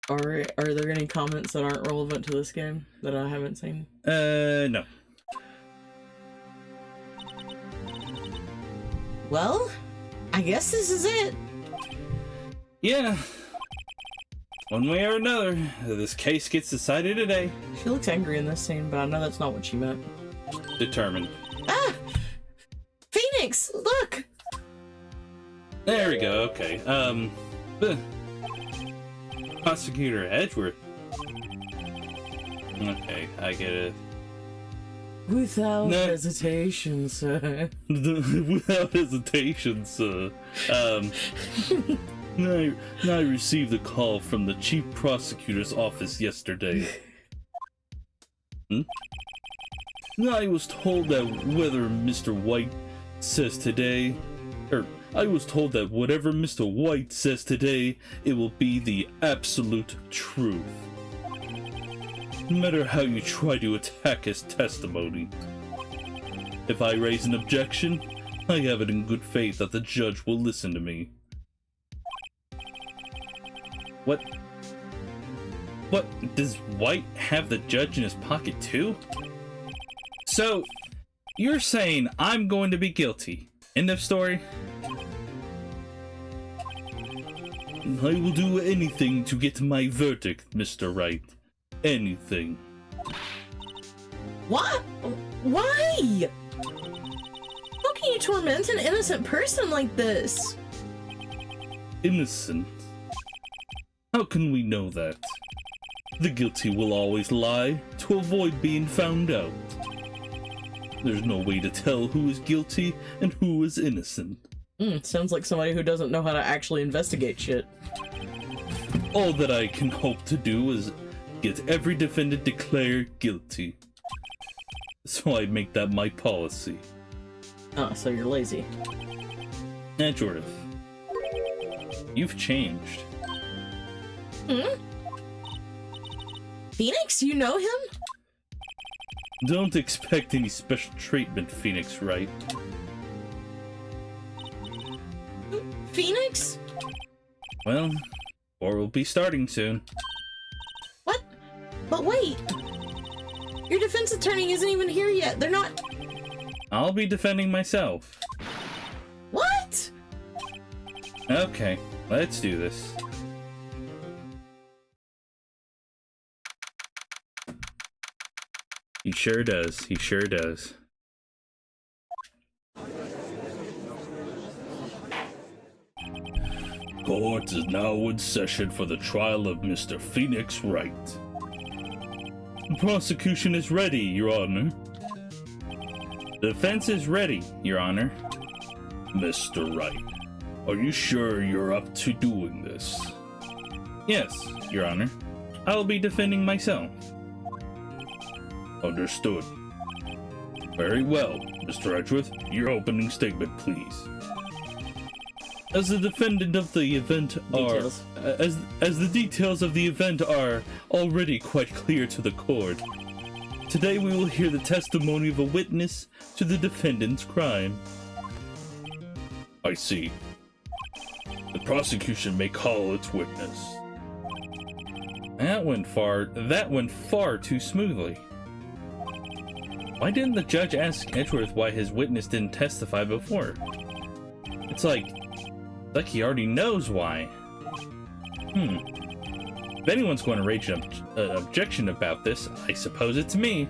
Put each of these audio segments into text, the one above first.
Are there any comments that aren't relevant to this game that I haven't seen? No. Well, I guess this is it. Yeah. One way or another, this case gets decided today. She looks angry in this scene, but I know that's not what she meant. Determined. Ah! Phoenix, look! There we go, okay. Prosecutor Edgewood. Okay, I get it. Without hesitation, sir. Without hesitation, sir. I received a call from the chief prosecutor's office yesterday. I was told that whatever Mr. White says today, it will be the absolute truth. No matter how you try to attack his testimony. If I raise an objection, I have it in good faith that the judge will listen to me. What? Does White have the judge in his pocket too? So, you're saying I'm going to be guilty. End of story? I will do anything to get my verdict, Mr. Wright. Anything. What? Why? How can you torment an innocent person like this? Innocent? How can we know that? The guilty will always lie to avoid being found out. There's no way to tell who is guilty and who is innocent. Sounds like somebody who doesn't know how to actually investigate shit. All that I can hope to do is get every defendant declared guilty. So I make that my policy. Oh, so you're lazy. Edgeworth, you've changed. Phoenix, you know him? Don't expect any special treatment, Phoenix, Wright? Phoenix? Well, or we'll be starting soon. What? But wait! Your defense attorney isn't even here yet. They're not... I'll be defending myself. What? Okay, let's do this. He sure does. He sure does. Court is now in session for the trial of Mr. Phoenix Wright. The prosecution is ready, Your Honor. The defense is ready, Your Honor. Mr. Wright, are you sure you're up to doing this? Yes, Your Honor. I'll be defending myself. Understood. Very well, Mr. Edgewood, your opening statement, please. As the defendant of the event as the details of the event are already quite clear to the court, today we will hear the testimony of a witness to the defendant's crime. I see. The prosecution may call its witness. That went far too smoothly. Why didn't the judge ask Edgeworth why his witness didn't testify before? It's like he already knows why. If anyone's going to raise an objection about this, I suppose it's me.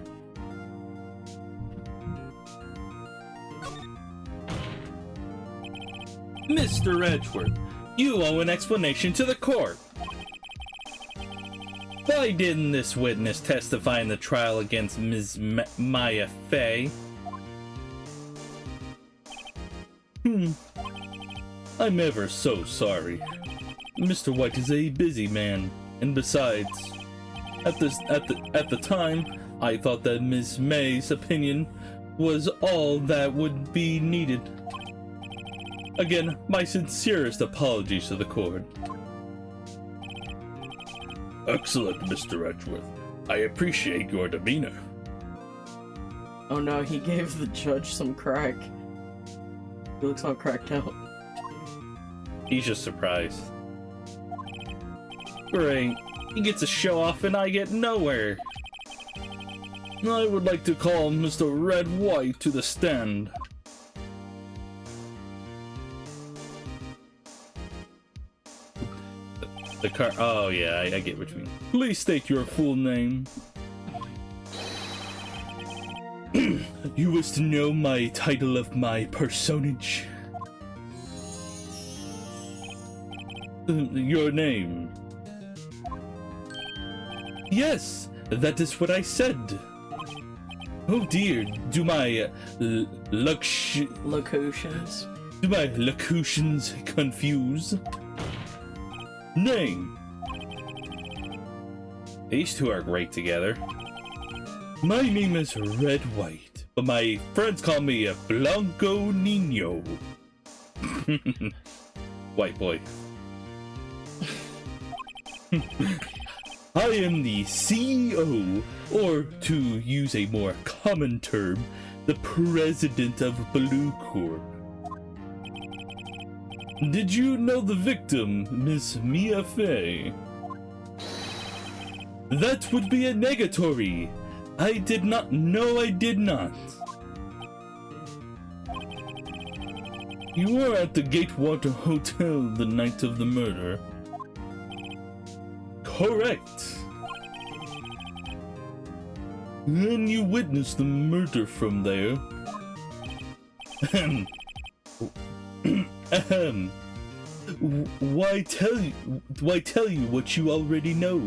Mr. Edgeworth, you owe an explanation to the court. Why didn't this witness testify in the trial against Ms. Maya Fey? I'm ever so sorry. Mr. White is a busy man, and besides, at the time, I thought that Ms. May's opinion was all that would be needed. Again, my sincerest apologies to the court. Excellent, Mr. Edgeworth. I appreciate your demeanor. Oh no, he gave the judge some crack. He looks all cracked out. He's just surprised. Great. He gets a show off and I get nowhere. I would like to call Mr. Red White to the stand. The car. Oh, yeah, I get what you mean. Please state your full name. You wish to know my title of my personage? Your name. Yes, that is what I said. Oh dear, do my Locutions. Do my locutions confuse? Name. These two are great together. My name is Red White, but my friends call me a Blanco Nino. White boy. I am the CEO, or to use a more common term, the president of Blue Corp. Did you know the victim, Miss Mia Fey? That would be a negatory. I did not. No, I did not. You were at the Gatewater Hotel the night of the murder. Correct. Then you witnessed the murder from there. Ahem. Ahem. Why tell you what you already know?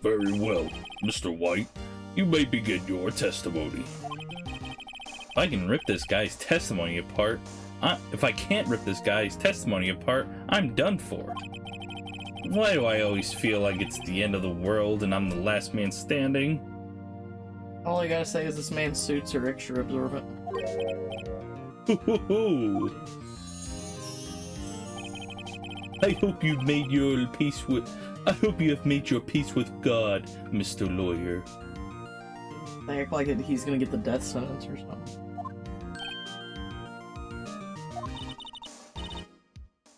Very well, Mr. White. You may begin your testimony. If I can rip this guy's testimony apart, if I can't rip this guy's testimony apart, I'm done for. Why do I always feel like it's the end of the world and I'm the last man standing? All I gotta say is this man's suits are extra absorbent. I hope you have made your peace with God, Mr. Lawyer. They act like he's gonna get the death sentence or something.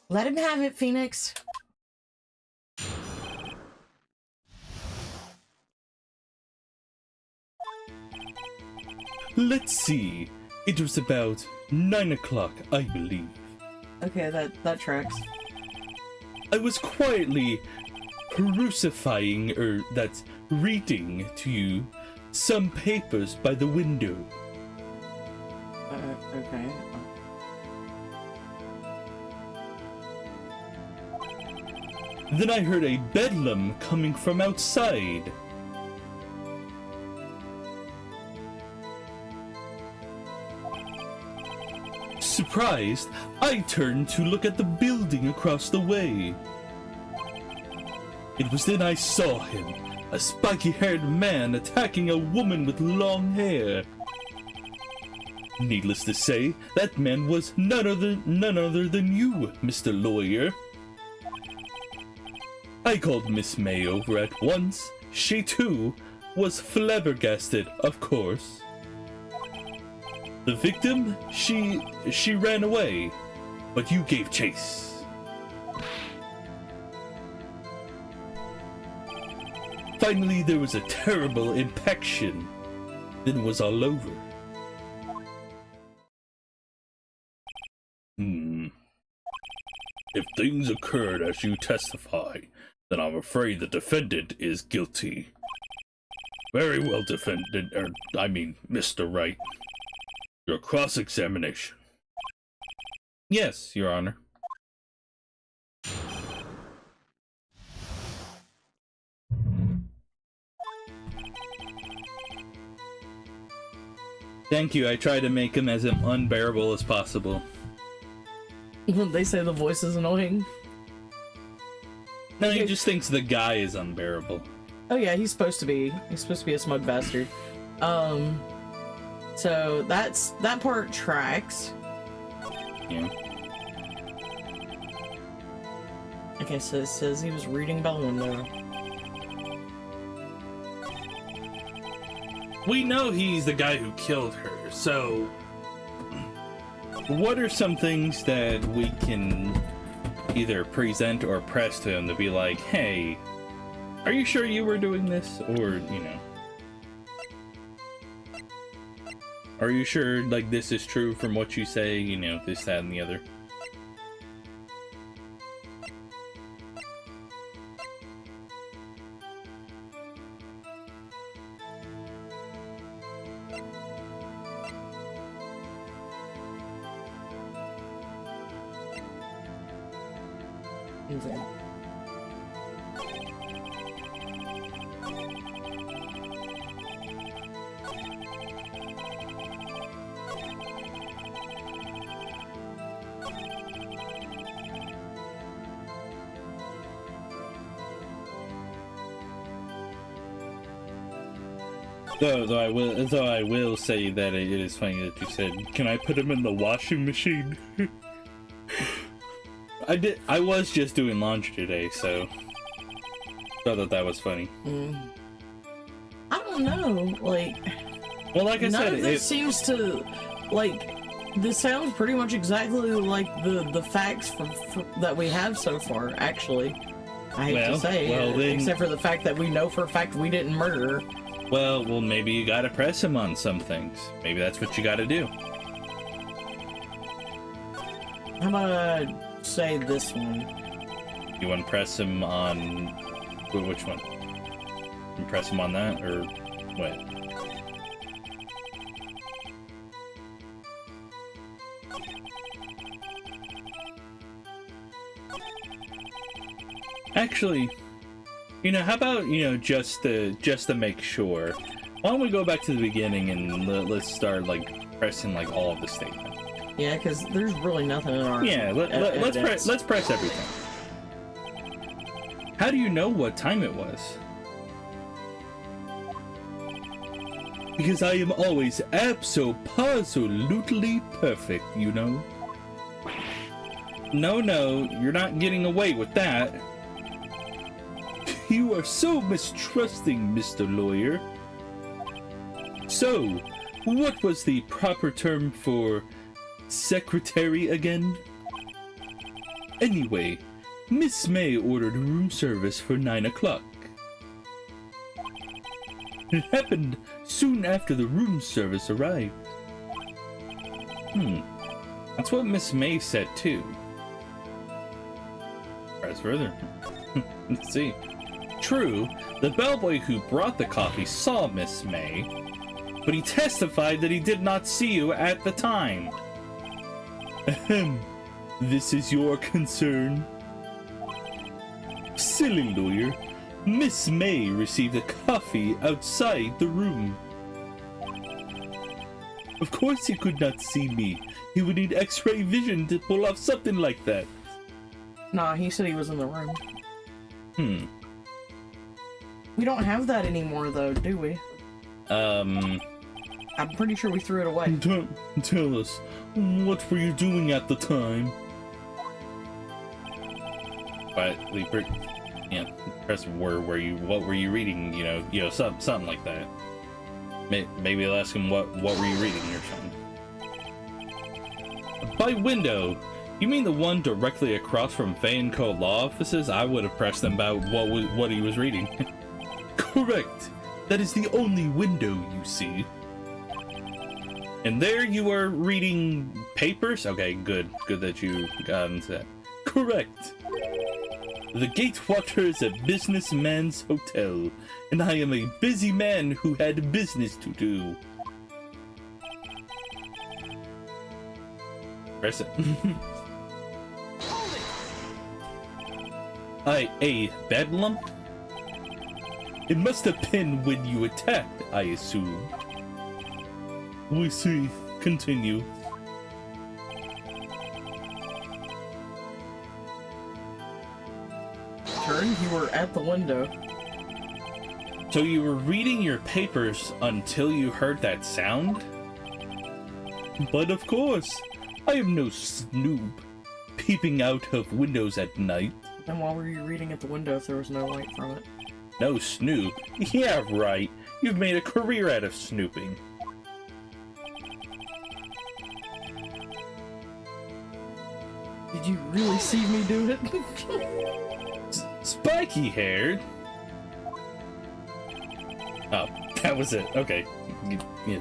Let him have it, Phoenix. Let's see. It was about 9 o'clock, I believe. Okay, that tracks. I was quietly reading to you some papers by the window. Okay. Then I heard a bedlam coming from outside. Surprised, I turned to look at the building across the way. It was then I saw him, a spiky-haired man attacking a woman with long hair. Needless to say, that man was none other than you, Mr. Lawyer. I called Miss May over at once. She, too, was flabbergasted, of course. The victim, she ran away, but you gave chase. Finally, there was a terrible impaction. Then it was all over. If things occurred as you testify, then I'm afraid the defendant is guilty. Very well, Mr. Wright. Your cross-examination. Yes, Your Honor. Thank you, I tried to make him as unbearable as possible. They say the voice is annoying. No, he just thinks the guy is unbearable. Oh yeah, he's supposed to be. He's supposed to be a smug bastard. So that part tracks. Yeah. Okay, so it says he was reading by the window. We know he's the guy who killed her, so what are some things that we can either present or press to him to be like, hey, are you sure you were doing this? Or, you know, are you sure, like, this is true from what you say? You know, this, that, and the other. Insane. Though I will say that it is funny that you said, "Can I put him in the washing machine?" I was just doing laundry today, so I thought that was funny. I don't know, like. Well, like I none said, of this seems to, like. This sounds pretty much exactly like the facts that we have so far. Actually, I hate to say, then, except for the fact that we know for a fact we didn't murder her. Well, maybe you gotta press him on some things. Maybe that's what you gotta do. How about say this one? You want to press him on which one? You press him on that or what? Actually, you know, how about, you know, just to make sure, why don't we go back to the beginning and let's start like pressing like all of the statement. Yeah, because there's really nothing in our let's press everything. How do you know what time it was? Because I am always absolutely perfect, you know. No, you're not getting away with that. You are so mistrusting, Mr. Lawyer. So, what was the proper term for secretary again? Anyway, Miss May ordered room service for 9 o'clock. It happened soon after the room service arrived. That's what Miss May said too. Press further. Let's see. True, the bellboy who brought the coffee saw Miss May, but he testified that he did not see you at the time. Ahem. This is your concern? Silly lawyer. Miss May received the coffee outside the room. Of course he could not see me. He would need X-ray vision to pull off something like that. Nah, he said he was in the room. We don't have that anymore, though, do we? I'm pretty sure we threw it away. Tell us, what were you doing at the time? But press what were you reading? You know, something like that. Maybe I'll ask him what were you reading or something. By window, you mean the one directly across from Fan Co. law offices? I would have pressed him about what he was reading. Correct. That is the only window you see. And there you are reading papers? Okay, good that you got into that. Correct. The Gatewater is a businessman's hotel, and I am a busy man who had business to do. Press it. A bedlam? It must have been when you attacked, I assume. We see. Continue. You were at the window. So you were reading your papers until you heard that sound? But of course, I am no snoop, peeping out of windows at night. Then why were you reading at the window if there was no light from it? No snoop? Yeah, right. You've made a career out of snooping. Did you really see me do it? Spiky haired? Oh, that was it. Okay. Yeah.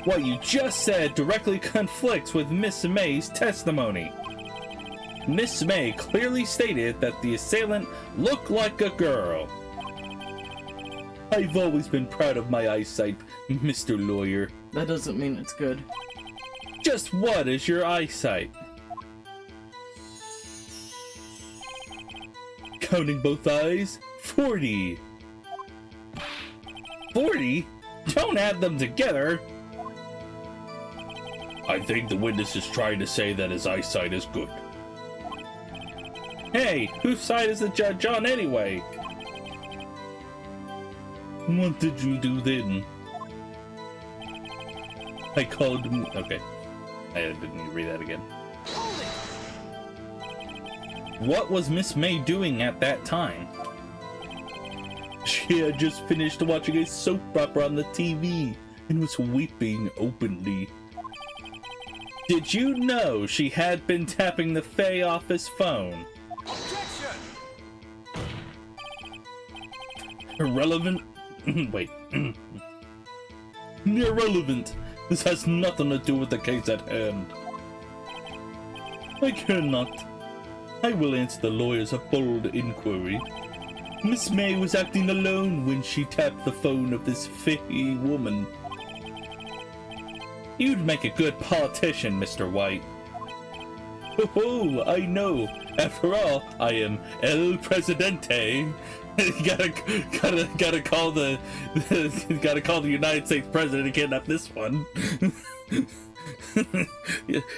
What you just said directly conflicts with Miss May's testimony. Miss May clearly stated that the assailant looked like a girl. I've always been proud of my eyesight, Mr. Lawyer. That doesn't mean it's good. Just what is your eyesight? Counting both eyes, 40. 40? Don't add them together. I think the witness is trying to say that his eyesight is good. Hey, whose side is the judge on anyway? What did you do then? I called him. Okay. I didn't need to read that again. What was Miss May doing at that time? She had just finished watching a soap opera on the TV and was weeping openly. Did you know she had been tapping the Faye office phone? Objection! Irrelevant? Wait. Irrelevant. This has nothing to do with the case at hand. I cannot. I will answer the lawyer's bold inquiry. Miss May was acting alone when she tapped the phone of this Faye woman. You'd make a good politician, Mr. White. Oh, I know. After all, I am El Presidente. gotta call the United States president to kidnap this one.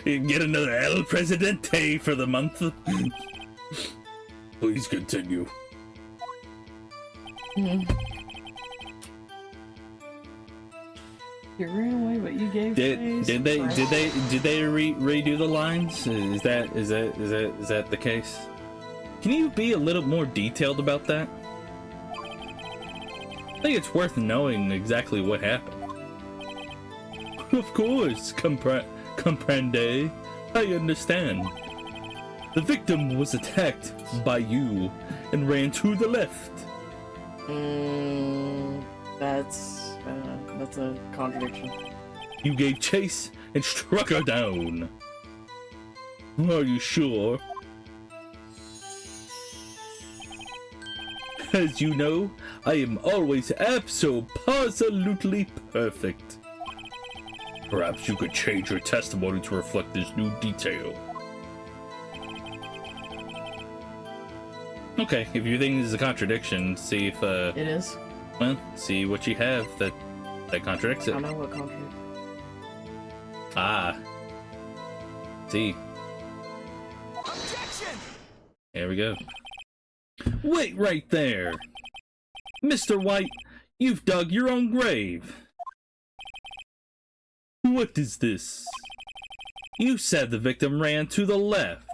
Get another El Presidente for the month. Please continue. You ran away, but you gave Did they redo the lines? Is that the case? Can you be a little more detailed about that? I think it's worth knowing exactly what happened. Of course, comprende. I understand. The victim was attacked by you and ran to the left. That's a contradiction. You gave chase and struck her down. Are you sure? As you know, I am always absolutely perfect. Perhaps you could change your testimony to reflect this new detail. Okay, if you think this is a contradiction, see if It is. Well, see what you have that contradicts it. I know what contradicts. Ah. See. Objection! There we go. Wait right there! Mr. White, you've dug your own grave. What is this? You said the victim ran to the left,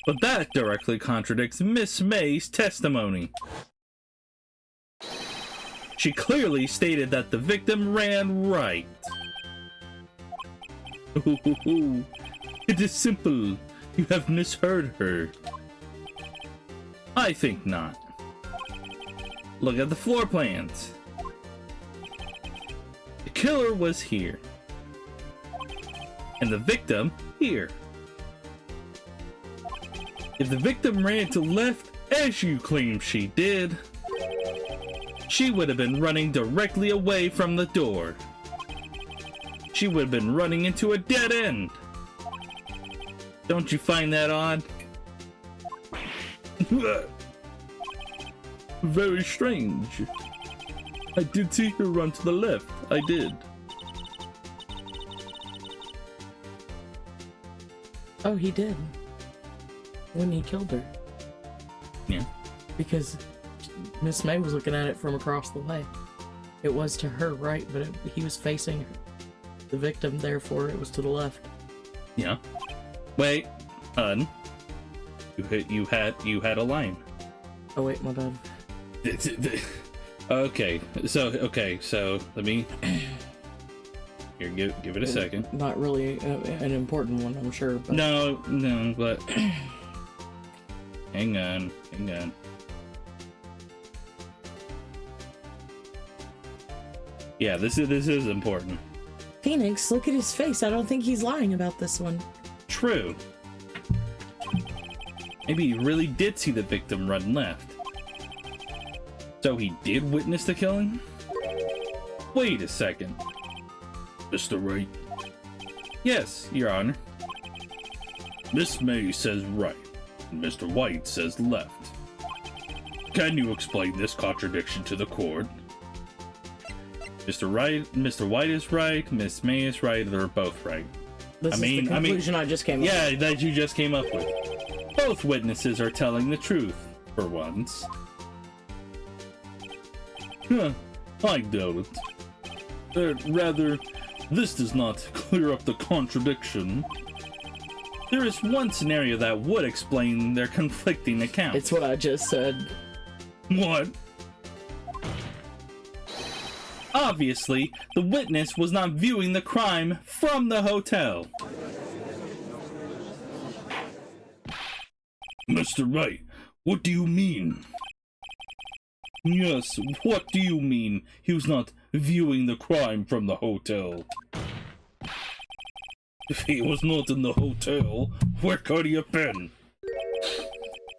but that directly contradicts Miss May's testimony. She clearly stated that the victim ran right. Ooh, it is simple. You have misheard her. I think not. Look at the floor plans. The killer was here. And the victim here. If the victim ran to left, as you claim she did, she would have been running directly away from the door. She would have been running into a dead end. Don't you find that odd? Very strange. I did see her run to the left. I did. Oh, he did. When he killed her. Yeah. Because Miss May was looking at it from across the way. It was to her right, but he was facing the victim, therefore it was to the left. Yeah. Wait, hun. You had a line. Oh wait, my bad. Okay, so let me. Here, give it a second. Not really an important one, I'm sure. But... No, but hang on. Yeah, this is important. Phoenix, look at his face. I don't think he's lying about this one. True. Maybe he really did see the victim run left. So he did witness the killing? Wait a second. Mr. Wright? Yes, Your Honor. Miss May says right, and Mr. White says left. Can you explain this contradiction to the court? Mr. White is right, Miss May is right, they're both right. This is the conclusion I just came up with. Yeah, that you just came up with. Both witnesses are telling the truth, for once. Huh, I doubt it. Rather, this does not clear up the contradiction. There is one scenario that would explain their conflicting accounts. It's what I just said. What? Obviously, the witness was not viewing the crime from the hotel. Mr. Wright, what do you mean? Yes, what do you mean he was not viewing the crime from the hotel? If he was not in the hotel, where could he have been?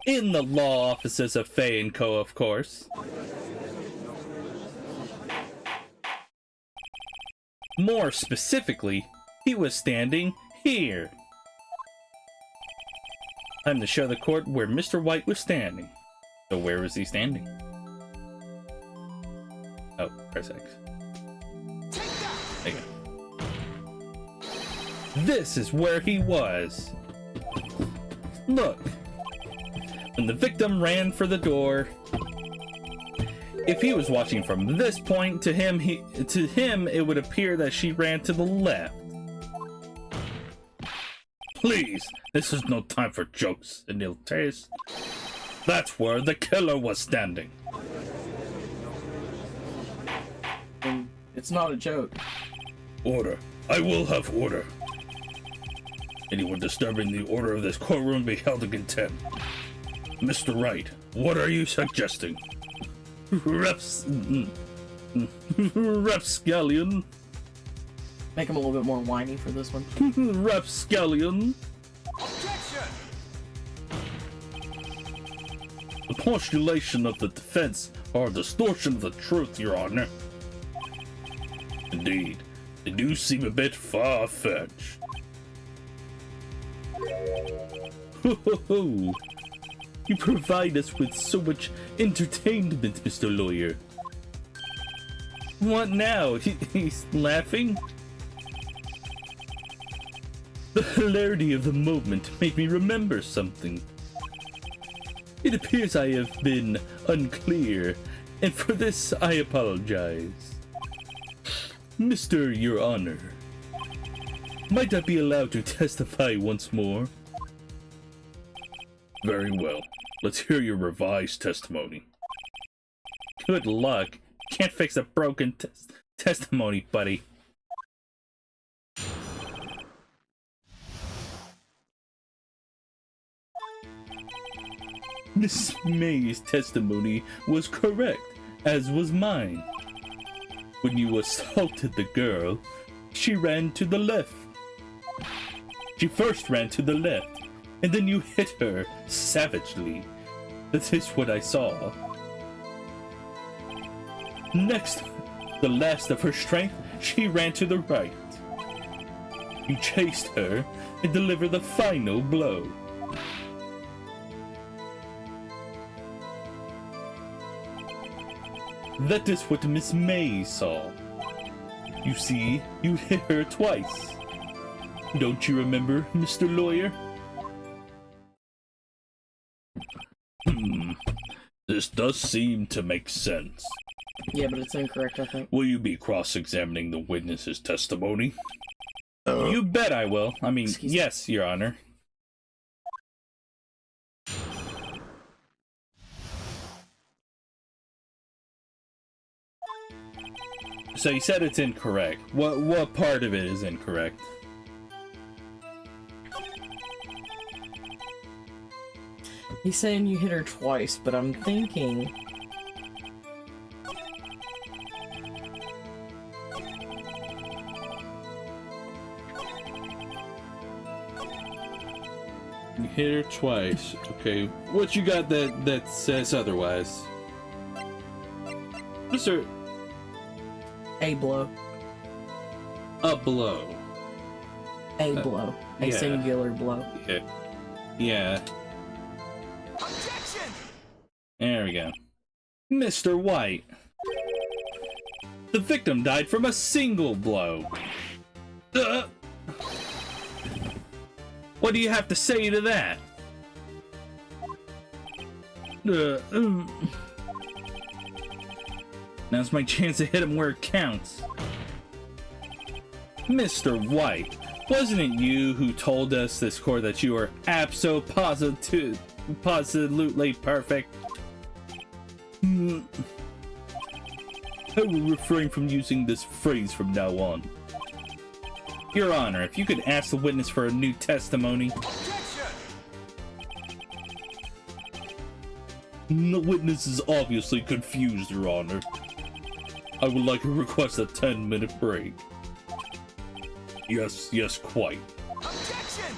In the law offices of Fay & Co., of course. More specifically, he was standing here. Time to show the court where Mr. White was standing. So where was he standing? Oh, press X. There you go. This is where he was. Look. When the victim ran for the door, if he was watching from this point, to him it would appear that she ran to the left. Please, this is no time for jokes and ill taste. That's where the killer was standing. It's not a joke. Order. I will have order. Anyone disturbing the order of this courtroom be held in contempt. Mr. Wright, what are you suggesting? Rapscallion. Make him a little bit more whiny for this one. Rapscallion. Objection! The postulation of the defense are a distortion of the truth, Your Honor. Indeed, they do seem a bit far-fetched. Ho ho ho! You provide us with so much entertainment, Mr. Lawyer. What now? He's laughing? The hilarity of the moment made me remember something. It appears I have been unclear, and for this I apologize. Mr. Your Honor, might I be allowed to testify once more? Very well. Let's hear your revised testimony. Good luck. Can't fix a broken testimony, buddy. Miss May's testimony was correct, as was mine. When you assaulted the girl, she ran to the left. She first ran to the left, and then you hit her savagely. That is what I saw. Next, the last of her strength, she ran to the right. You chased her and delivered the final blow. That is what Miss May saw. You see, you hit her twice. Don't you remember, Mr. Lawyer? This does seem to make sense. Yeah, but it's incorrect, I think. Will you be cross-examining the witness's testimony? You bet I will. I mean, yes, Your Honor. So you said it's incorrect. What part of it is incorrect? He's saying you hit her twice, but I'm thinking... You hit her twice. Okay, what you got that says otherwise? Mr. A blow. A blow. A blow. A yeah. singular blow. Yeah. Yeah. Objection! There we go. Mr. White. The victim died from a single blow. What do you have to say to that? Now's my chance to hit him where it counts. Mr. White, wasn't it you who told us this court that you are absolutely perfect? I will refrain from using this phrase from now on. Your Honor, if you could ask the witness for a new testimony. Objection! The witness is obviously confused, Your Honor. I would like to request a 10-minute break. Yes, quite. Objection!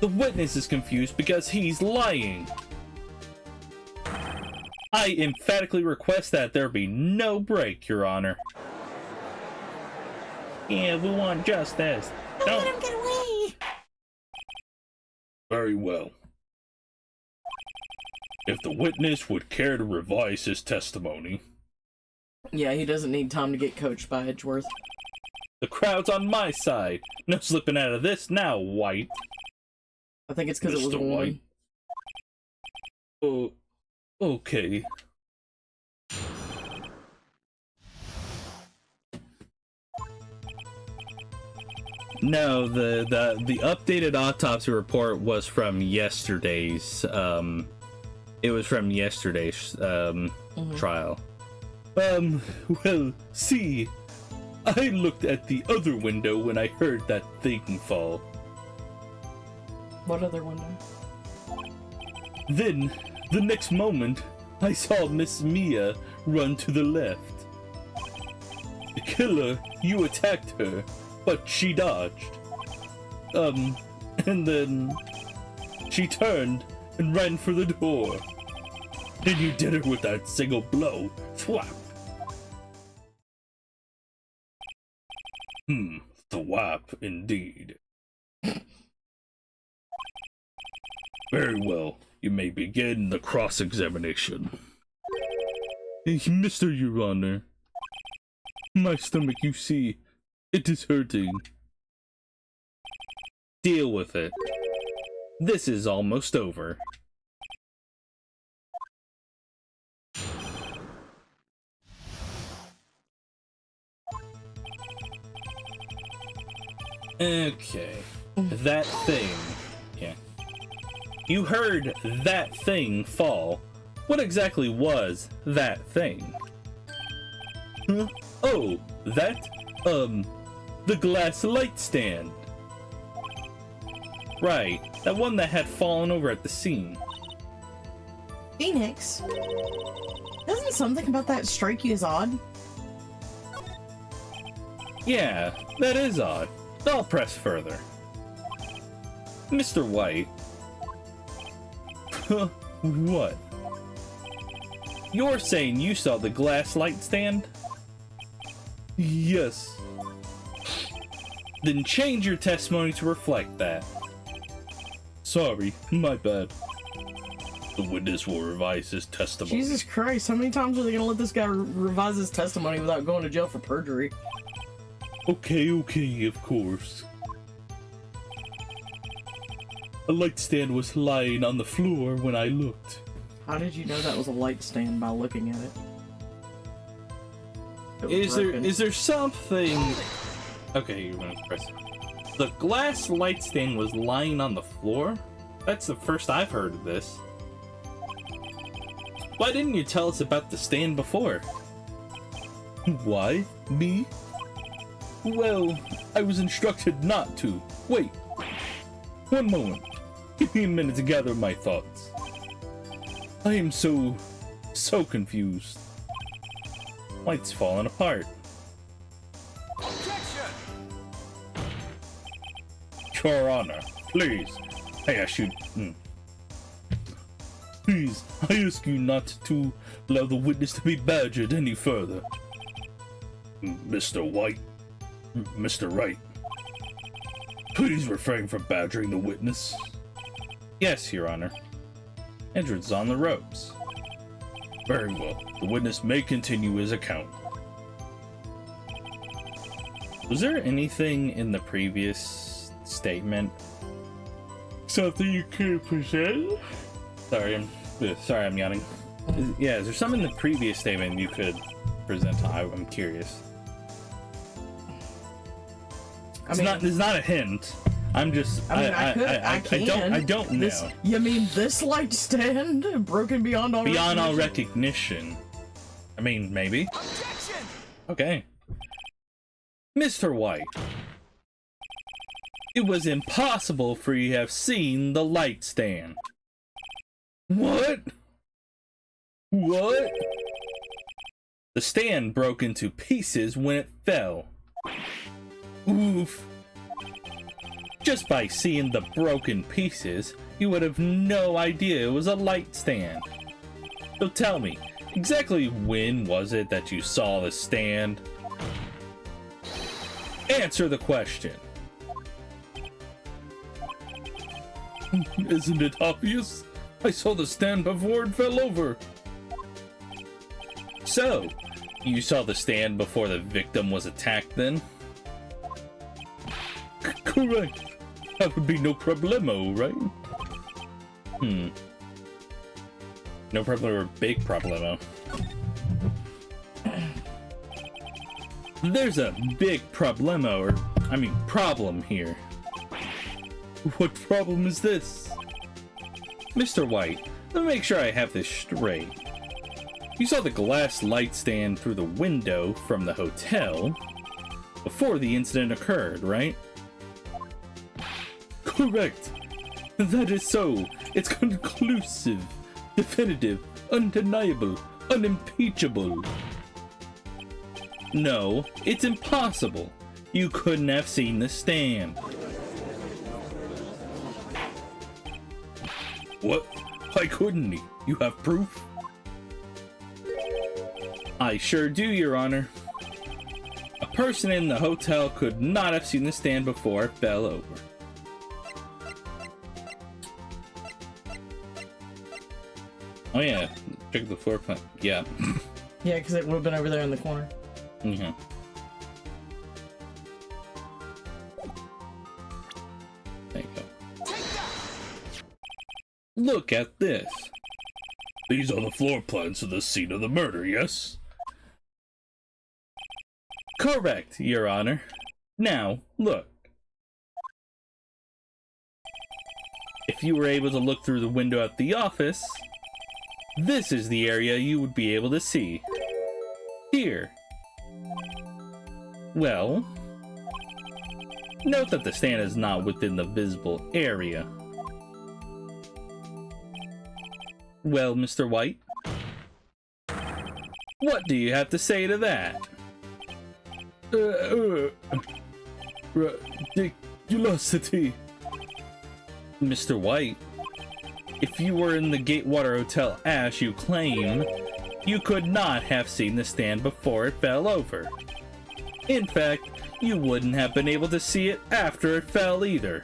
The witness is confused because he's lying. I emphatically request that there be no break, Your Honor. Yeah, we want justice. Don't let him get away! Very well. If the witness would care to revise his testimony. Yeah, he doesn't need time to get coached by Edgeworth. The crowd's on my side. No slipping out of this now, White. I think it's because it was a Mr. White. woman. Oh, okay. No, the updated autopsy report was from yesterday's. It was from yesterday's trial. Well, see, I looked at the other window when I heard that thing fall. What other window? Then, the next moment, I saw Miss Mia run to the left. The killer, you attacked her, but she dodged. And then she turned and ran for the door. And you did her with that single blow. Thwap. Thwap indeed. Very well. You may begin the cross-examination. Mr. Your Honor, my stomach, you see, it is hurting. Deal with it. This is almost over. Okay. That thing. Yeah. You heard that thing fall. What exactly was that thing? Huh? Oh, that? The glass light stand. Right, that one that had fallen over at the scene. Phoenix? Doesn't something about that strike you as odd? Yeah, that is odd. I'll press further. Mr. White. What? You're saying you saw the glass light stand? Yes. Then change your testimony to reflect that. Sorry, my bad. The witness will revise his testimony. Jesus Christ, how many times are they gonna let this guy revise his testimony without going to jail for perjury? Okay, of course. A light stand was lying on the floor when I looked. How did you know that was a light stand by looking at it? Is there something... Okay, you're gonna press it. The glass light stand was lying on the floor? That's the first I've heard of this. Why didn't you tell us about the stand before? Why? Me? Well, I was instructed not to. Wait. One moment. Give me a minute to gather my thoughts. I am so confused. Light's falling apart. Objection! Your Honor, please. I ask you... Please, I ask you not to allow the witness to be badgered any further. Mr. White. Mr. Wright. Please refrain from badgering the witness. Yes, Your Honor. Edgewood's on the ropes. Very well. The witness may continue his account. Was there anything in the previous statement? Something you could present? Sorry, I'm yawning. Is there something in the previous statement you could present? I'm curious. It's not a hint. I'm just. I don't know. You mean this light stand broken beyond all recognition? I mean, maybe. Objection! Okay. Mr. White, it was impossible for you to have seen the light stand. What? What? The stand broke into pieces when it fell. Oof. Just by seeing the broken pieces, you would have no idea it was a light stand. So tell me, exactly when was it that you saw the stand? Answer the question. Isn't it obvious? I saw the stand before it fell over. So, you saw the stand before the victim was attacked then? Correct. That would be no problemo, right? No problemo or big problemo. There's a big problemo, problem here. What problem is this? Mr. White, let me make sure I have this straight. You saw the glass light stand through the window from the hotel before the incident occurred, right? Correct. That is so. It's conclusive, definitive, undeniable, unimpeachable. No, it's impossible. You couldn't have seen the stand. What? Why couldn't he? You have proof? I sure do, Your Honor. A person in the hotel could not have seen the stand before it fell over. Oh yeah, check the floor plan. Yeah. Yeah, because it would have been over there in the corner. Mm-hmm. There you go. Look at this. These are the floor plans of the scene of the murder, yes? Correct, Your Honor. Now, look. If you were able to look through the window at the office, this is the area you would be able to see. Here. Well, note that the stand is not within the visible area. Well, Mr. White, what do you have to say to that? Ridiculosity. Mr. White, if you were in the Gatewater Hotel as you claim, you could not have seen the stand before it fell over. In fact, you wouldn't have been able to see it after it fell either.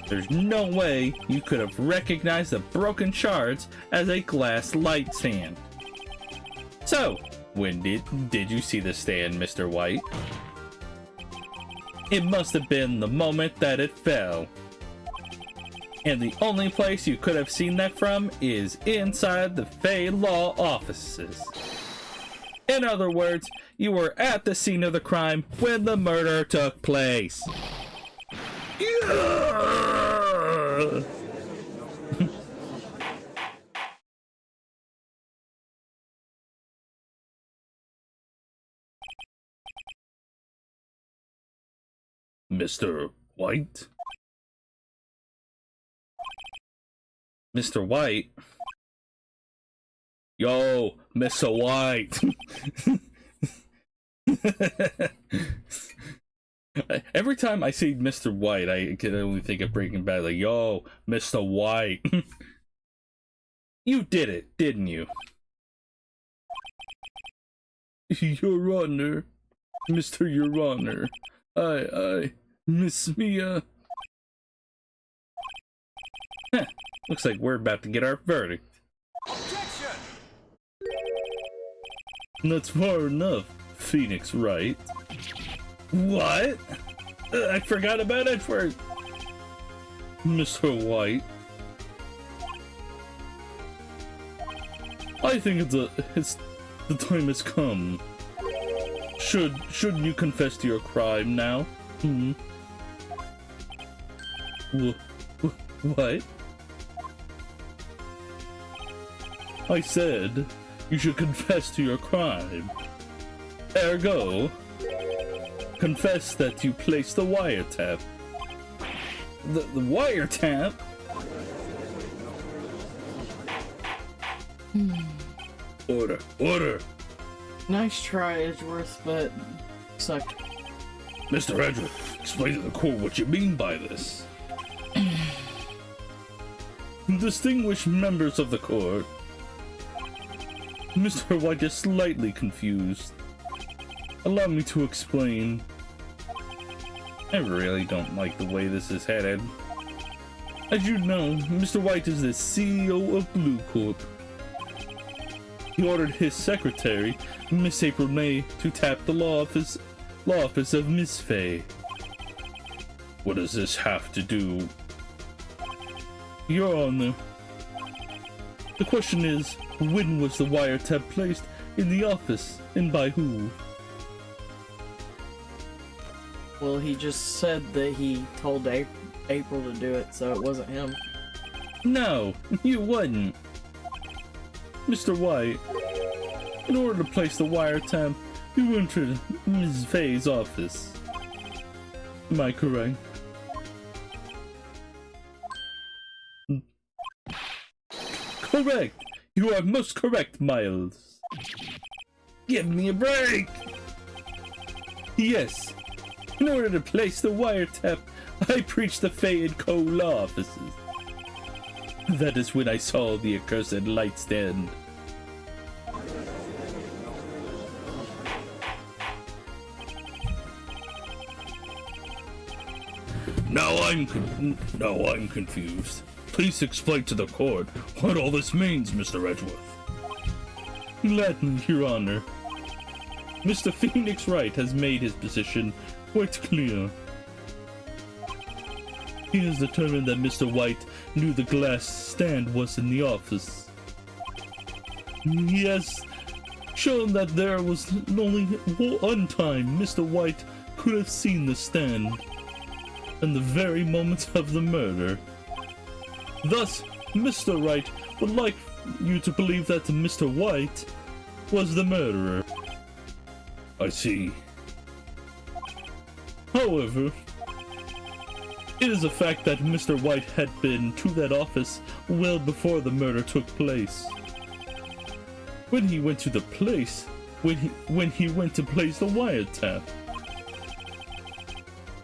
There's no way you could have recognized the broken shards as a glass light stand. So, when did you see the stand, Mr. White? It must have been the moment that it fell. And the only place you could have seen that from is inside the Fey Law offices. In other words, you were at the scene of the crime when the murder took place. Mr. White? Mr. White? Yo, Mr. White! Every time I see Mr. White, I can only think of Breaking Bad. Like, yo, Mr. White. You did it, didn't you? Your Honor. Mr. Your Honor. I, Miss Mia. Huh, looks like we're about to get our verdict. Objection! That's far enough, Phoenix Wright. What? I forgot about Edgewood. Mr. White. I think it's the time has come. Shouldn't you confess to your crime now? Hmm. What? I said you should confess to your crime. Ergo, confess that you placed the wiretap. The wiretap? Order. Nice try, Edgeworth, but sucked. Mr. Edgewood, explain to the court what you mean by this. Distinguished members of the court, Mr. White is slightly confused. Allow me to explain. I really don't like the way this is headed. As you know, Mr. White is the CEO of Blue Corp. He ordered his secretary, Miss April May, to tap the law office of Miss Fay. What does this have to do? Your Honor, the question is, when was the wiretap placed in the office, and by who? Well, he just said that he told April to do it, so it wasn't him. No, you wouldn't. Mr. White, in order to place the wiretap, you entered Ms. Fay's office. Am I correct? Correct! You are most correct, Miles. Give me a break! Yes. In order to place the wiretap, I breached the Fay & Co. law offices. That is when I saw the accursed light stand. Now I'm confused. Please explain to the court what all this means, Mr. Edgewood. Latin, Your Honor. Mr. Phoenix Wright has made his position quite clear. He has determined that Mr. White knew the glass stand was in the office. He has shown that there was only one time Mr. White could have seen the stand, in the very moment of the murder. Thus, Mr. Wright would like you to believe that Mr. White was the murderer. I see. However, it is a fact that Mr. White had been to that office well before the murder took place. When he went to the place, when he went to place the wiretap,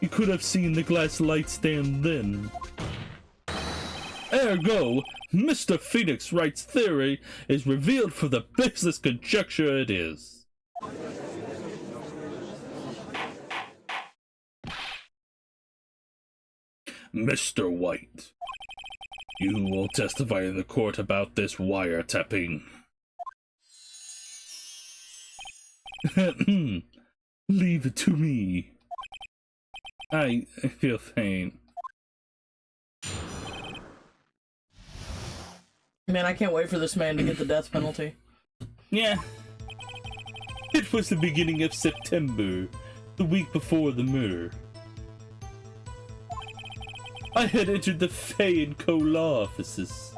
he could have seen the glass light stand then. Ergo, Mr. Phoenix Wright's theory is revealed for the baseless conjecture it is. Mr. White, you will testify in the court about this wiretapping. Leave it to me. I feel faint. Man, I can't wait for this man to get the death penalty. Yeah. It was the beginning of September, the week before the murder. I had entered the Fay & Co. law offices.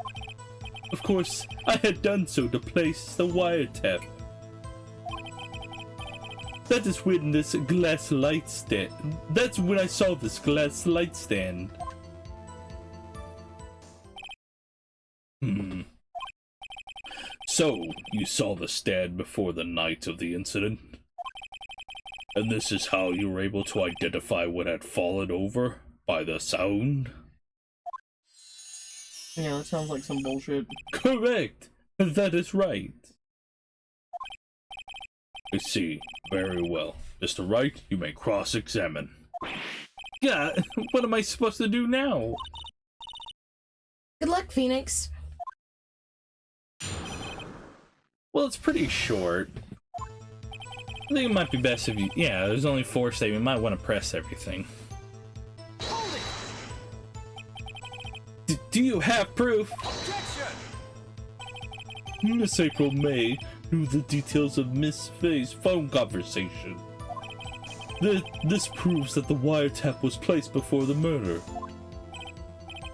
Of course, I had done so to place the wiretap. That is when this glass light stand. That's when I saw this glass light stand. So, you saw the stand before the night of the incident? And this is how you were able to identify what had fallen over? By the sound? Yeah, that sounds like some bullshit. Correct! That is right. I see. Very well. Mr. Wright, you may cross-examine. Yeah, what am I supposed to do now? Good luck, Phoenix. Well, it's pretty short. I think it might be best if you... Yeah, there's only 4 statements. You might want to press everything. Do you have proof? Objection! Miss April May knew the details of Miss Faye's phone conversation. This proves that the wiretap was placed before the murder.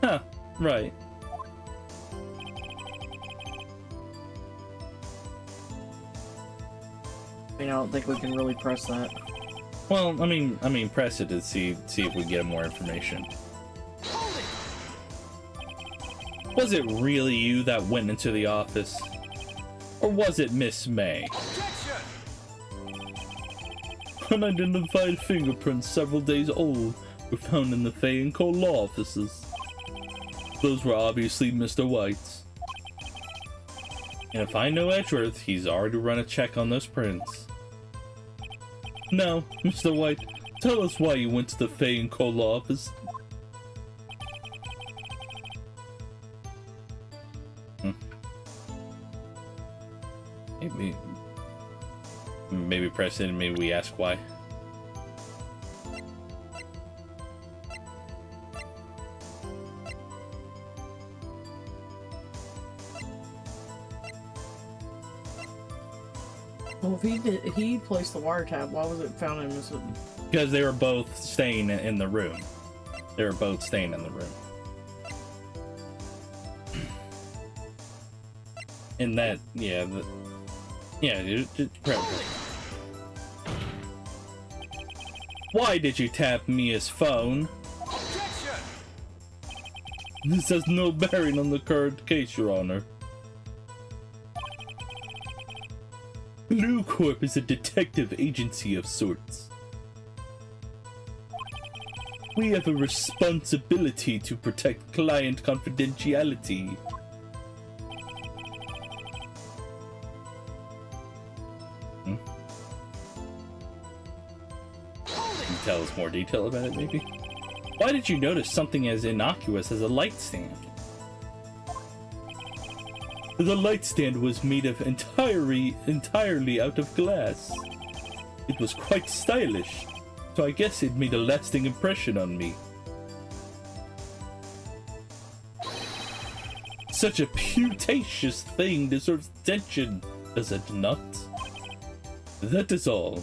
Huh, right. I mean, I don't think we can really press that. Well, I mean, press it to see if we get more information. Was it really you that went into the office? Or was it Miss May? Objection! Unidentified fingerprints several days old were found in the Fay and Co. law offices. Those were obviously Mr. White's. And if I know Edgeworth, he's already run a check on those prints. Now, Mr. White, tell us why you went to the Fay and Co. law office. Maybe press it and maybe we ask why. Well, if he placed the wiretap, why was it found in Mississippi? Because they were both staying in the room. They were both staying in the room. And that, yeah, why did you tap Mia's phone? Objection! This has no bearing on the current case, Your Honor. Blue Corp is a detective agency of sorts. We have a responsibility to protect client confidentiality. Can you tell us more detail about it, maybe? Why did you notice something as innocuous as a light stand? The light stand was made of entirely out of glass. It was quite stylish, so I guess it made a lasting impression on me. Such a putacious thing deserves attention, does it not? That is all.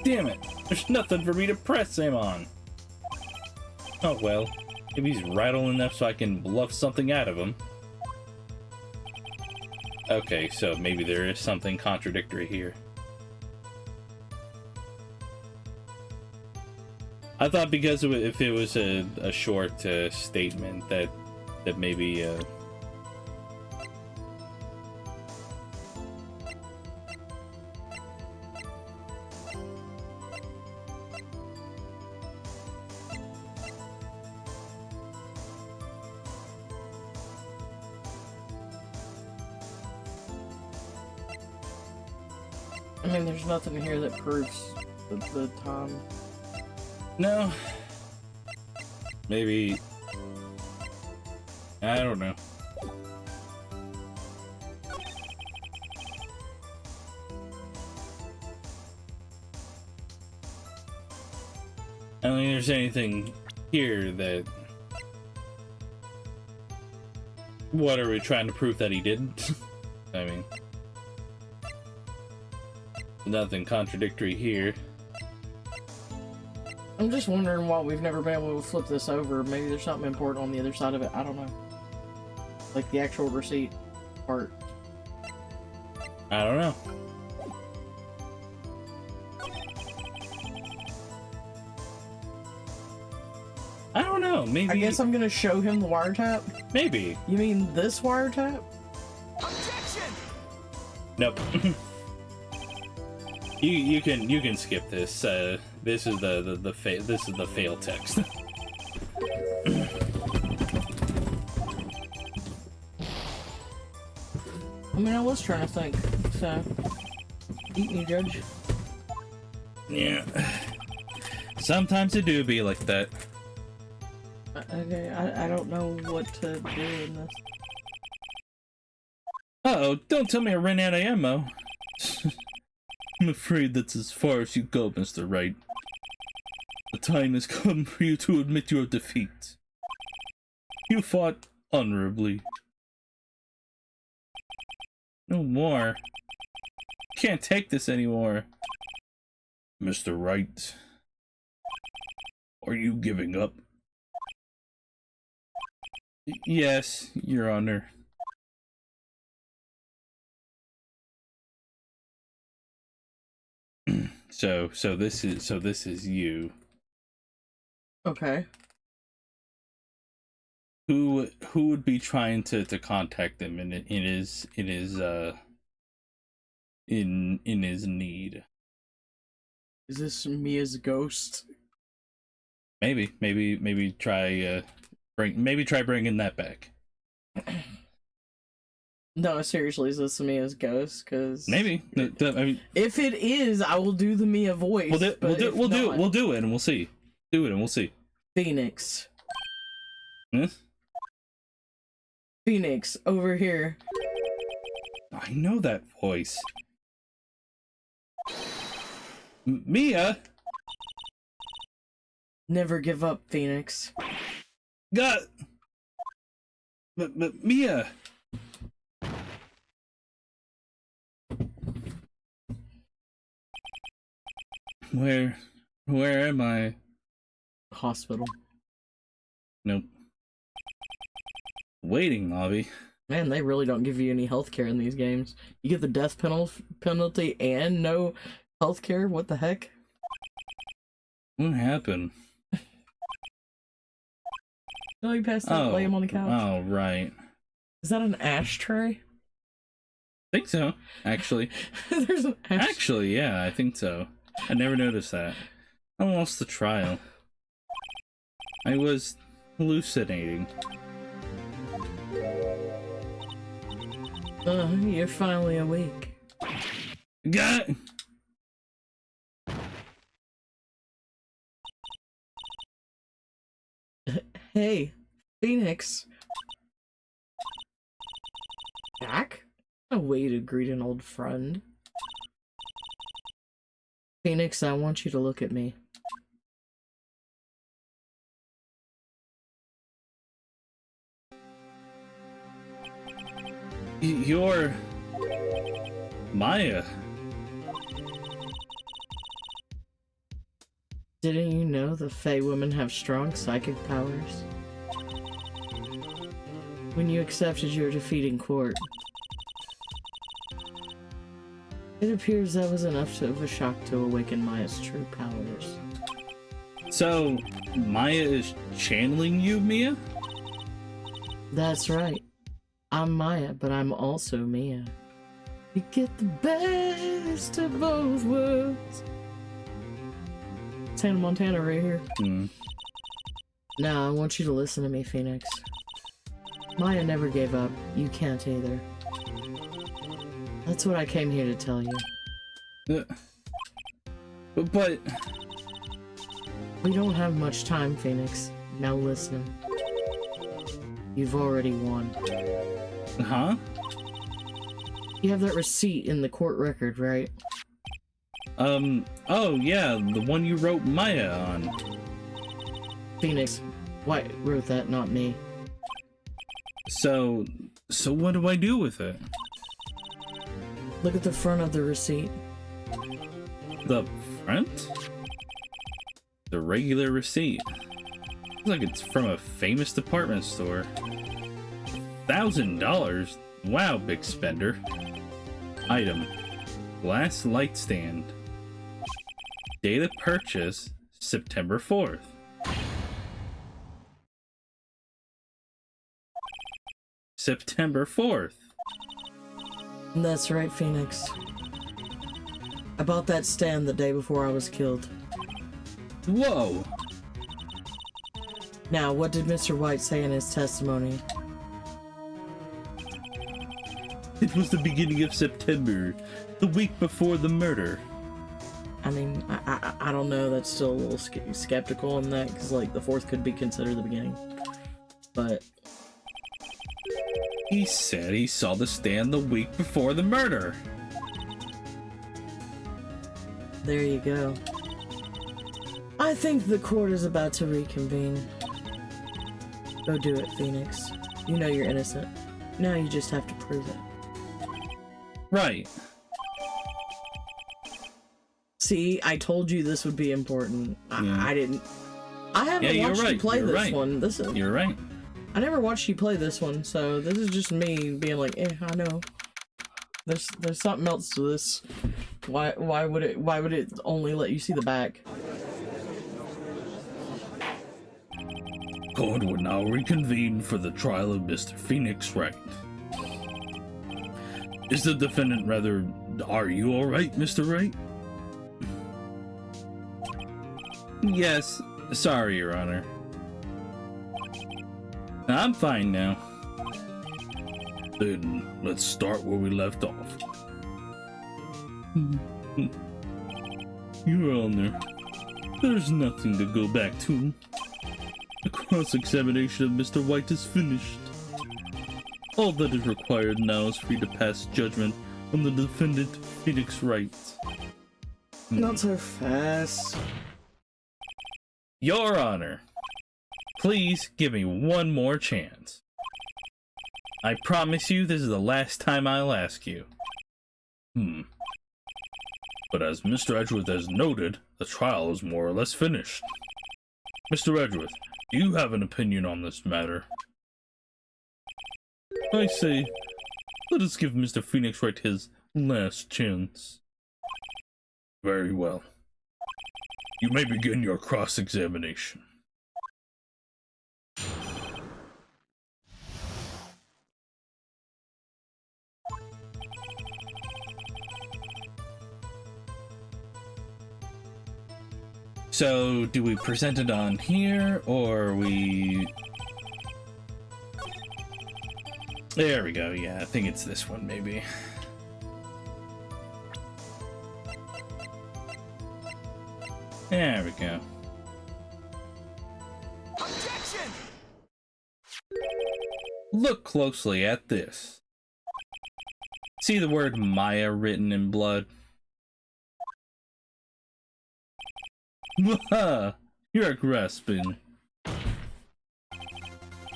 Damn it, there's nothing for me to press him on. Oh well, maybe he's rattling enough so I can bluff something out of him. Okay, so maybe there is something contradictory here. I thought because if it was a short statement that maybe I mean, there's nothing here that proves the time. no. Maybe I don't know. I don't think there's anything here that... What are we trying to prove that he didn't? I mean... Nothing contradictory here. I'm just wondering why we've never been able to flip this over. Maybe there's something important on the other side of it. I don't know. Like the actual receipt part. I don't know. I don't know. Maybe. I guess I'm gonna show him the wiretap. Maybe. You mean this wiretap? Objection! Nope. you can skip this. This is the fail text. I mean, I was trying to think. So, eat me, Judge. Yeah. Sometimes it do be like that. Okay, I don't know what to do in this. Uh-oh, don't tell me I ran out of ammo. I'm afraid that's as far as you go, Mr. Wright. The time has come for you to admit your defeat. You fought honorably. No more. Can't take this anymore. Mr. Wright. Are you giving up? Yes, Your Honor. So this is you. Okay. Who would be trying to contact him in his need? Is this Mia's ghost? Maybe try bringing that back. No, seriously, is this Mia's ghost? Because maybe. I mean, if it is, I will do the Mia voice. We'll do it, and we'll see. Do it, and we'll see. Phoenix. Huh? Phoenix, over here. I know that voice. Mia. Never give up, Phoenix. God. But Mia. Where am I? Hospital. Nope. Waiting lobby. Man, they really don't give you any healthcare in these games. You get the death penalty and no healthcare? What the heck? What happened? No, you passed out, lay him on the couch. Oh, right. Is that an ashtray? I think so, actually. There's an ashtray. Actually, yeah, I think so. I never noticed that. I lost the trial. I was hallucinating. You're finally awake. Got. Hey, Phoenix. Jack? No way to greet an old friend. Phoenix, I want you to look at me. You're Maya. Didn't you know the Fae women have strong psychic powers? When you accepted your defeat in court, it appears that was enough of a shock to awaken Maya's true powers. So, Maya is channeling you, Mia? That's right. I'm Maya, but I'm also Mia. You get the best of both worlds. It's Hannah Montana right here. Now, I want you to listen to me, Phoenix. Maya never gave up. You can't either. That's what I came here to tell you. But... We don't have much time, Phoenix. Now listen. You've already won. Huh? You have that receipt in the court record, right? Oh yeah, the one you wrote Maya on. Phoenix, Wright wrote that, not me. So what do I do with it? Look at the front of the receipt. The front? The regular receipt. Looks like it's from a famous department store. $1,000? Wow, big spender. Item. Glass light stand. Date of purchase, September 4th. September 4th. That's right, Phoenix. I bought that stand the day before I was killed. Whoa! Now, what did Mr. White say in his testimony? It was the beginning of September, the week before the murder. I mean, I don't know. That's still a little skeptical on that, because, like, the 4th could be considered the beginning. But... He said he saw the stand the week before the murder. there you go. I think the court is about to reconvene. Go do it, Phoenix. You know you're innocent. Now you just have to prove it. Right. See, I told you this would be important. I didn't. I haven't watched you play this one. You're right. I never watched you play this one, so this is just me being like, I know. There's something else to this. Why would it only let you see the back? Court will now reconvene for the trial of Mr. Phoenix Wright. Is the defendant rather... Are you alright, Mr. Wright? Yes. Sorry, Your Honor. I'm fine now. Then let's start where we left off. Your Honor, there's nothing to go back to. The cross-examination of Mr. White is finished. All that is required now is for you to pass judgment on the defendant, Phoenix Wright. Not so fast. Your Honor, please give me one more chance. I promise you this is the last time I'll ask you. But as Mr. Edgewood has noted, the trial is more or less finished. Mr. Edgewood, do you have an opinion on this matter? I say, let us give Mr. Phoenix Wright his last chance. Very well. You may begin your cross-examination. So, do we present it on here, or we... There we go, yeah, I think it's this one, maybe. There we go. Objection! Look closely at this. See the word Maya written in blood? You're grasping.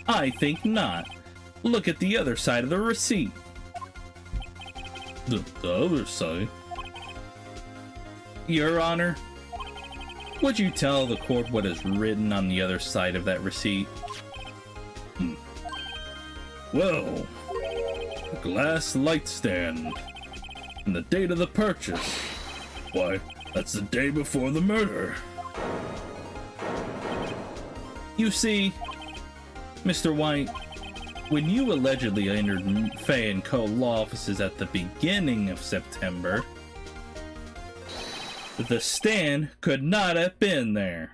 I think not. Look at the other side of the receipt. The other side? Your Honor, would you tell the court what is written on the other side of that receipt? Well, a glass light stand. And the date of the purchase. Why, that's the day before the murder. You see, Mr. White, when you allegedly entered Fay & Co. law offices at the beginning of September, the stand could not have been there.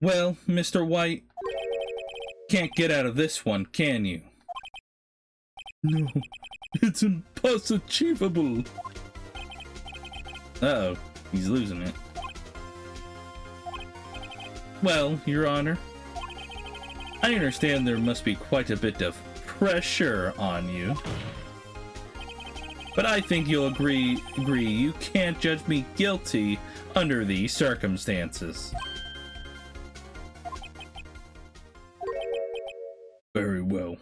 Well, Mr. White, can't get out of this one, can you? No, it's impossible. Uh-oh, he's losing it. Well, Your Honor, I understand there must be quite a bit of pressure on you. But I think you'll agree you can't judge me guilty under these circumstances. Very well.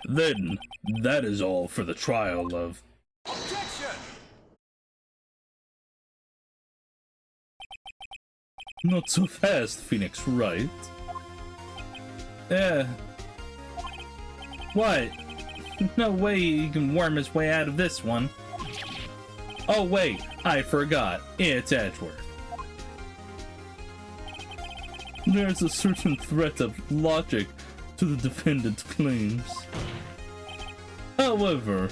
Then, that is all for the trial of... Objection! Not so fast, Phoenix Wright. What? No way he can worm his way out of this one. Oh wait, I forgot. It's Edgewood. There's a certain threat of logic to the defendant's claims. However,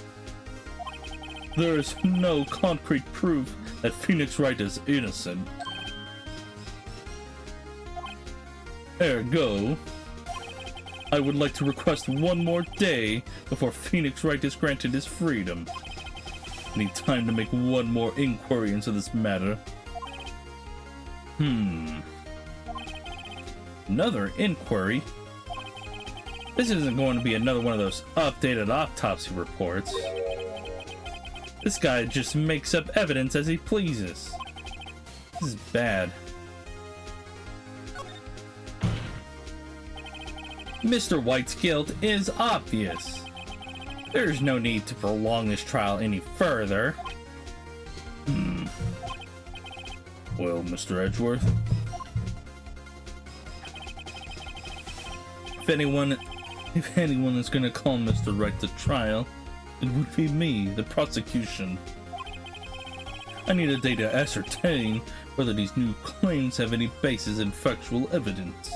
there is no concrete proof that Phoenix Wright is innocent. Ergo, I would like to request one more day before Phoenix Wright is granted his freedom. I need time to make one more inquiry into this matter. Another inquiry? This isn't going to be another one of those updated autopsy reports. This guy just makes up evidence as he pleases. This is bad. Mr. White's guilt is obvious. There's no need to prolong this trial any further. Well, Mr. Edgeworth, if anyone is gonna call Mr. Wright to trial, it would be me, the prosecution. I need a day to ascertain whether these new claims have any basis in factual evidence.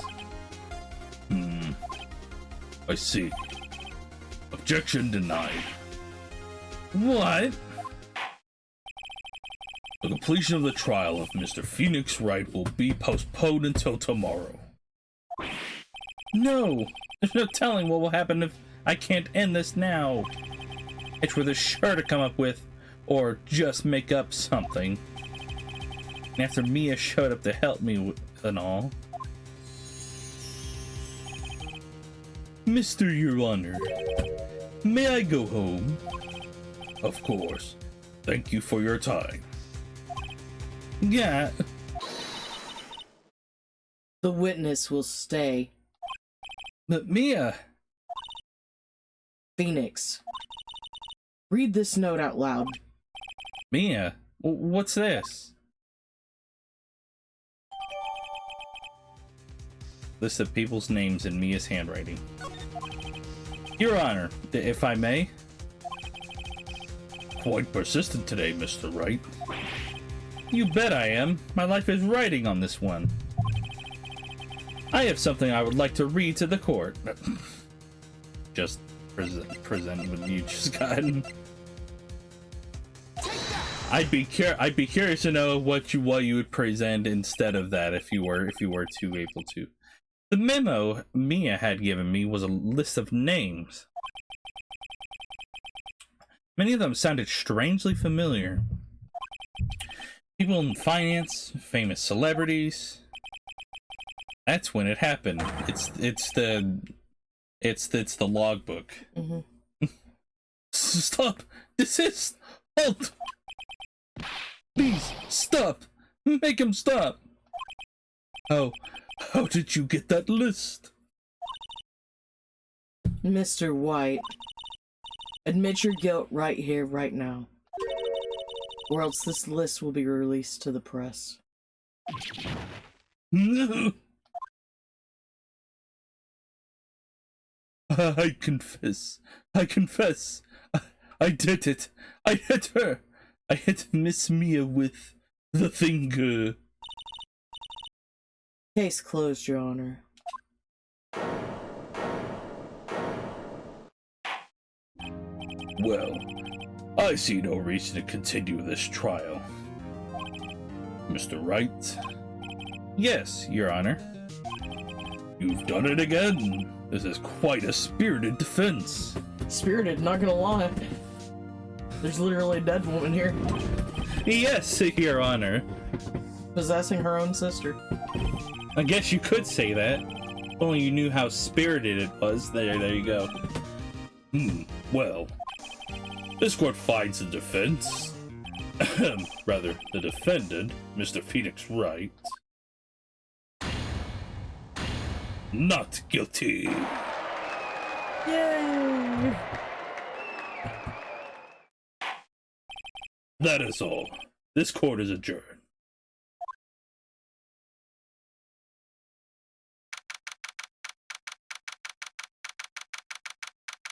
I see. Objection denied. What? The completion of the trial of Mr. Phoenix Wright will be postponed until tomorrow. No! There's no telling what will happen if I can't end this now. Edgewood is sure to come up with, or just make up something. And after Mia showed up to help me and all. Mr. Your Honor, may I go home? Of course. Thank you for your time. Yeah. The witness will stay. But Mia... Phoenix, read this note out loud. Mia? What's this? List of people's names in Mia's handwriting. Your Honor, if I may. Quite persistent today, Mr. Wright. You bet I am. My life is riding on this one. I have something I would like to read to the court. Just present what you just gotten. I'd be curious to know what you would present instead of that if you were to able to. The memo Mia had given me was a list of names. Many of them sounded strangely familiar. People in finance, famous celebrities. That's when it happened. It's the logbook. Stop! Desist! Halt! Please stop! Make him stop! How did you get that list? Mr. White, admit your guilt right here, right now. Or else this list will be released to the press. No! I confess. I did it. I hit her. I hit Miss Mia with the finger. Case closed, Your Honor. Well, I see no reason to continue this trial. Mr. Wright? Yes, Your Honor. You've done it again. This is quite a spirited defense. Spirited, not gonna lie. There's literally a dead woman here. Yes, Your Honor. Possessing her own sister. I guess you could say that. If only you knew how spirited it was. There you go. Well, this court finds the defense, rather, the defendant, Mr. Phoenix Wright, not guilty. Yay! That is all. This court is adjourned.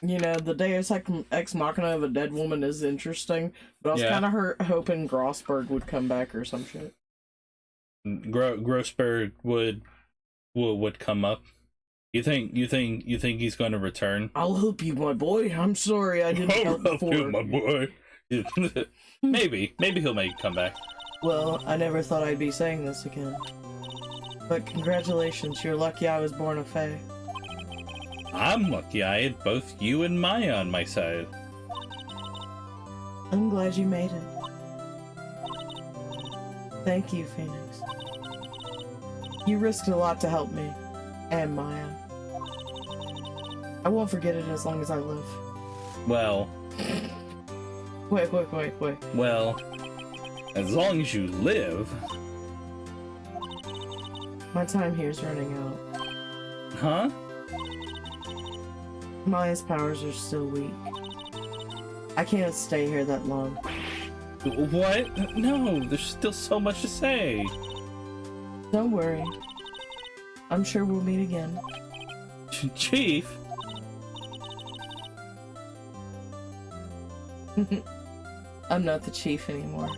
You know, the Deus Ex Machina of a dead woman is interesting, but I was kind of hoping Grossberg would come back or some shit. Grossberg would would come up. You think he's going to return? I'll help you, my boy. I'm sorry I didn't help before. You, my boy. maybe he'll make a comeback. Well, I never thought I'd be saying this again. But congratulations, you're lucky I was born a fae. I'm lucky I had both you and Maya on my side. I'm glad you made it. Thank you, Phoenix. You risked a lot to help me, and Maya. I won't forget it as long as I live. Well... Wait. Well, as long as you live... My time here's running out. Huh? Maya's powers are still weak. I can't stay here that long. What? No, there's still so much to say. Don't worry. I'm sure we'll meet again. Chief? I'm not the chief anymore.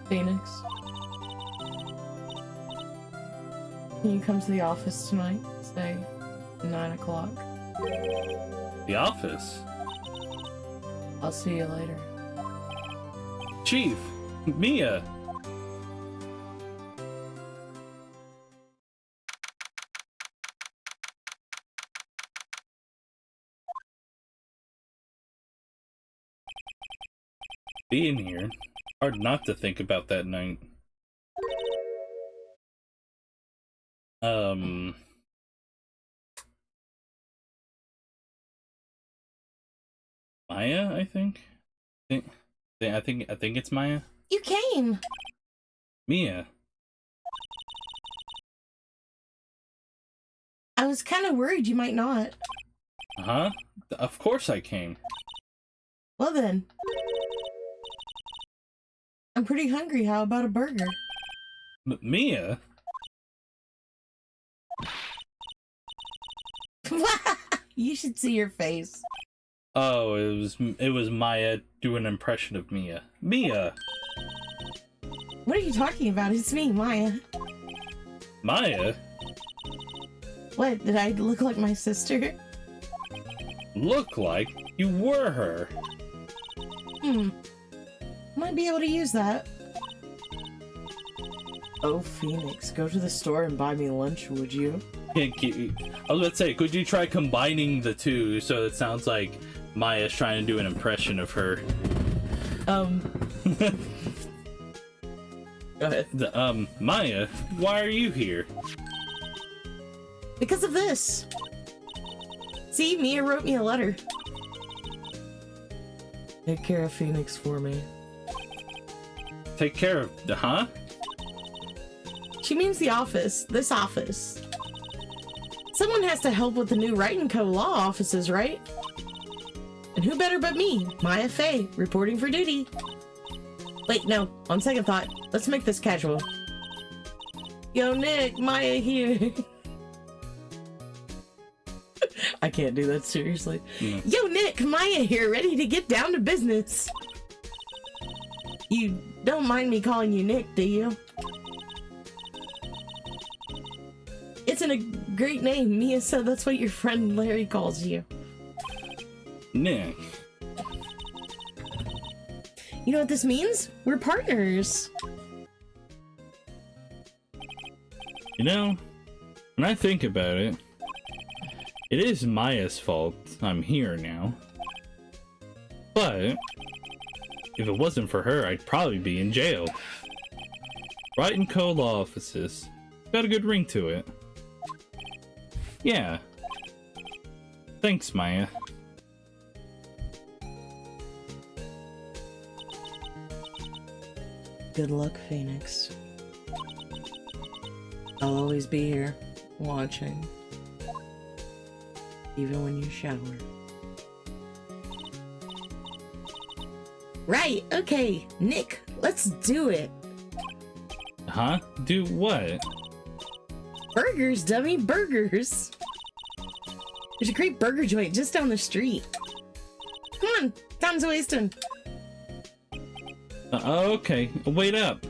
Phoenix? Can you come to the office tonight? Say, 9 o'clock. The office? I'll see you later. Chief! Mia! Being here, hard not to think about that night. Maya, I think? I think it's Maya. You came! Mia. I was kind of worried you might not. Huh? Of course I came. Well then. I'm pretty hungry. How about a burger? Mia? You should see your face. Oh, it was Maya doing an impression of Mia. Mia! What are you talking about? It's me, Maya. Maya? What, did I look like my sister? Look like you were her. Might be able to use that. Oh, Phoenix, go to the store and buy me lunch, would you? I was about to say, could you try combining the two so it sounds like Maya's trying to do an impression of her? Go ahead. Maya, why are you here? Because of this. See, Mia wrote me a letter. Take care of Phoenix for me. Take care of the huh? She means the office. This office. Someone has to help with the new Wright & Co. law offices, right? And who better but me, Maya Fey, reporting for duty. Wait, no. On second thought, let's make this casual. Yo, Nick, Maya here. I can't do that seriously. No. Yo, Nick, Maya here, ready to get down to business. You don't mind me calling you Nick, do you? It's a great name. Mia said that's what your friend Larry calls you. Nick. You know what this means? We're partners. You know, when I think about it, it is Maya's fault I'm here now. But if it wasn't for her, I'd probably be in jail. Wright & Co. law offices. Got a good ring to it. Yeah. Thanks, Maya. Good luck, Phoenix. I'll always be here, watching. Even when you shower. Right, okay, Nick, let's do it. Huh? Do what? Burgers, dummy, burgers. There's a great burger joint just down the street. Come on, time's wasting. Okay, wait up.